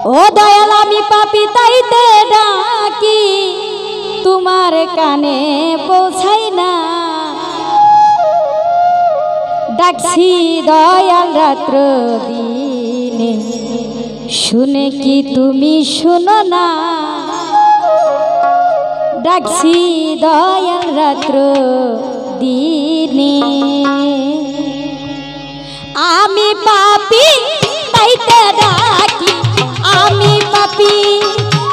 ও দয়াল আমি পাপী তাইতে ডাকি তোমার কানে পৌঁছাই না। ডাকছি দয়াল রাত্র দিনে শুনে কি তুমি শুনো না। ডাকছি দয়াল রাত্র দিনে আমি পাপী তাইতে ডাকি, আমি পাপী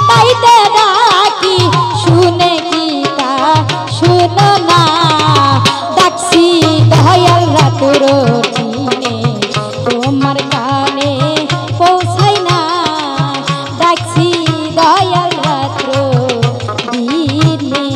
তাইতে ডাকি শুনে কি তা শুনো না। ডাকছি দয়াল রাত্র দিনে তোমার কানে পৌঁছাই না। ডাকছি দয়াল রাত্র দিনে।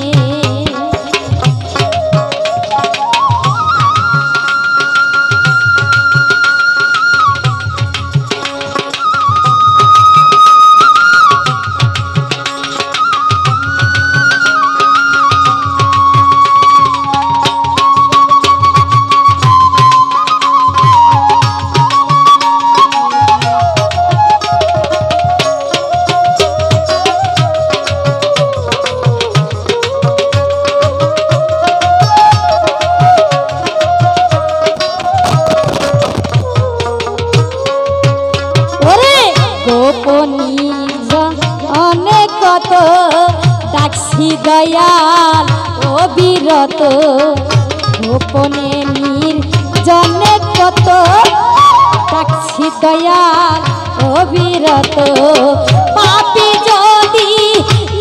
অনেক কত ডাকছি দয়াল অবিরত, গোপনে নির্জনে কত ডাকছি দয়াল অবিরত। পাপী যদি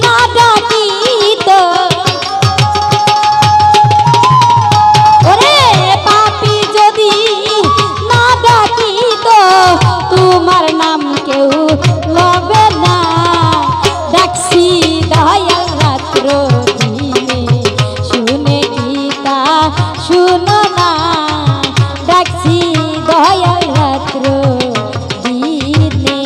না ডাকিত, ওরে পাপী যদি না ডাকিত তোমার নাম কেউ লবে না। ডাকছি দয়াল রাত্র দিনে শুনে কি তা শুনো না। ডাকছি দয়াল রাত্র দিনে।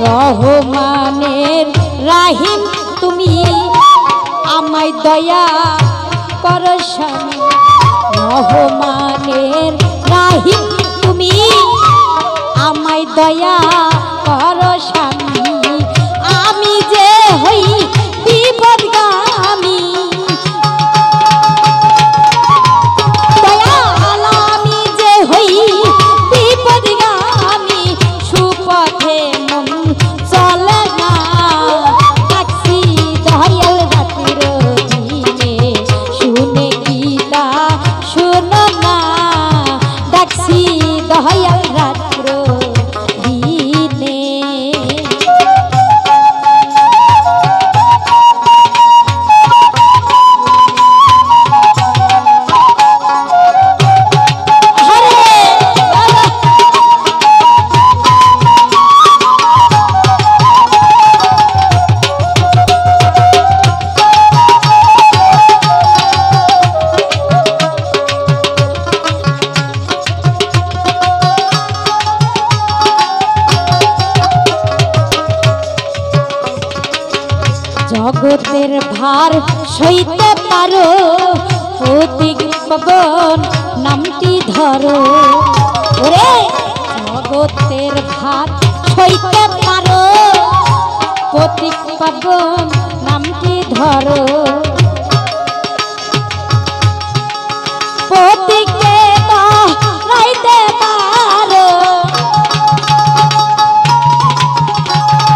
রহমানের রাহিম তুমি আমায় দয়া করো স্বামী। রহমানের রাহিম তুমি আমায় দয়া করো স্বামী। আমি যে হই বিপদগামী, দয়াল আমি যে হই বিপদগামী, সুপথে মন চলে না। ডাকছি দয়াল রাত্র দিনে শুনে কি তা শুনো না। ডাকছি দয়াল রাত্র দিনে। জগতের ভার সইতে পারো প্রতীক পবন নামটি ধরো। ওরে জগতের ভার সইতে পারো প্রতীক পবন নামটি ধরো। প্রতীকে তো রাইতে পারো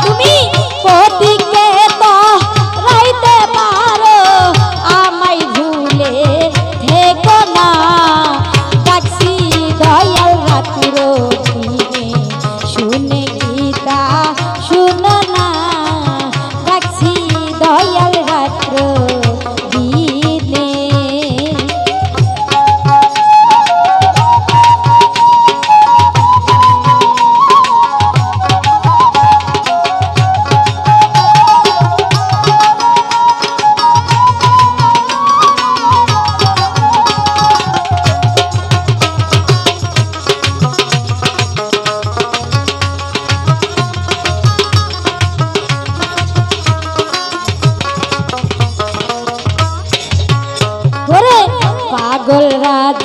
তুমি, প্রতীকে তো রাইতে পারো আমায় ভুলে থেকো না। ডাকছি দয়াল রাত্র দিনে শুনে কি তা শুনো না। ডাকছি দয়াল রাত্র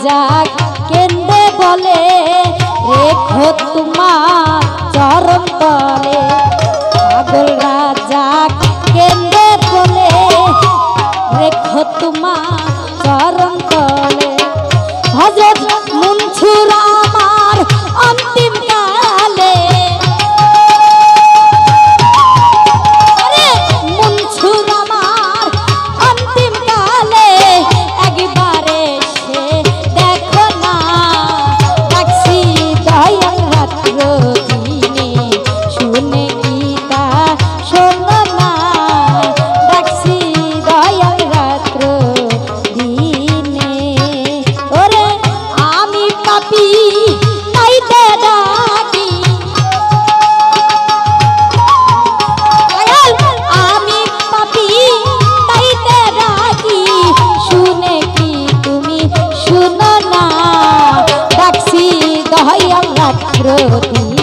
রাজা কেন্দে বলে রেখো তোমার চরণ তলে পাগল রাজা কেন্দে বলে রেখো তোমার চরণ তলে হযরত মনসুর আমার অন্তিম কালে আরে মনসুর আমার অন্তিম কালে একবারে সে দেখো না ডাকছি দয়াল রাত্র দিনে শুনে গীতা শোনো না ডাকছি দয়াল রাত্র দিনে ওরে আমি পাপী তাইতে ডাকি আমি পাপী তাইতে ডাকি শুনে কি তুমি শুনো না ডাকছি দয়াল রাত্র দিনে